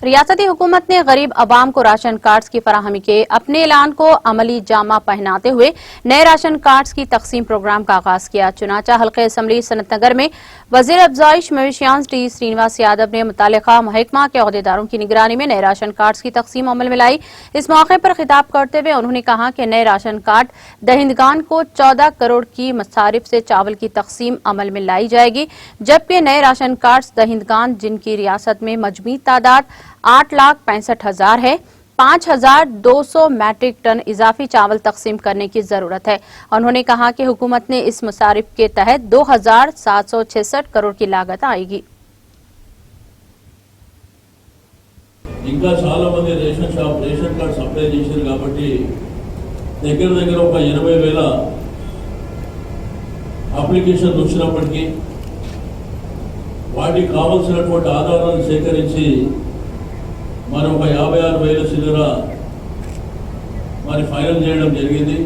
रियासती हुकूमत ने गरीब अवाम को राशन कार्ड्स की फराहमी के अपने ऐलान को अमली जामा पहनाते हुए नए राशन कार्ड्स की तकसीम प्रोग्राम का आगाज किया। चुनाचा हल्के असम्बली सनतनगर में वजीर अफजाइश मवेशियात टी श्रीनिवास यादव ने मुतालिका महकमा के अहदेदारों की निगरानी में नए राशन कार्ड्स की तकसीम अमल में लाई। इस मौके पर खिताब करते हुए उन्होंने कहा कि नए राशन कार्ड दहिंदगान को 14 करोड़ की मसारिफ से चावल की तकसीम अमल में लाई जाएगी, जबकि नए राशन कार्ड्स दहिंदगान जिनकी रियासत में मजमू तादाद 8,65,000 है, 5,200 मैट्रिक टन इजाफी चावल तकसीम करने की जरूरत है। उन्होंने कहा कि हुकूमत ने इस मसारिफ के तहत 2,766 करोड़ की लागत आएगी। ఇంకా చాలా మంది రేషన్ కార్డ్ సప్లై చేశారు కాబట్టి దగ్గర ఒక 80,000 అప్లికేషన్లు వచ్చినప్పటికీ వాటికి కావాల్సినటువంటి ఆధారాలను సేకరించి మరి ఒక 56,000 చిల్లర మరి ఫైనల్ చేయడం జరిగింది।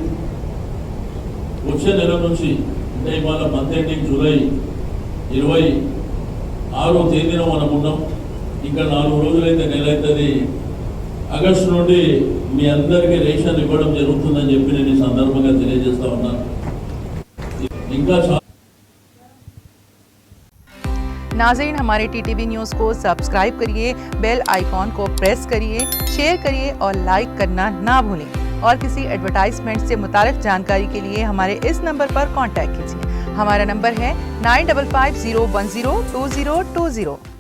వచ్చే నెల నుంచి అంటే ఇవాళ మంత్ ఎండింగ్ జూలై 26వ తేదీన మనం ఉన్నాం। ఇంకా 4 రోజులైతే నెల అవుతుంది। ఆగస్టు నుండి మీ అందరికీ రేషన్ ఇవ్వడం జరుగుతుందని చెప్పి నేను ఈ సందర్భంగా తెలియజేస్తా ఉన్నాను। ఇంకా नाज़रीन, हमारे टीटीवी न्यूज़ को सब्सक्राइब करिए, बेल आइकॉन को प्रेस करिए, शेयर करिए और लाइक करना ना भूलें। और किसी एडवर्टाइजमेंट से मुताल्लिक़ जानकारी के लिए हमारे इस नंबर पर कांटेक्ट कीजिए। हमारा नंबर है 9550102020।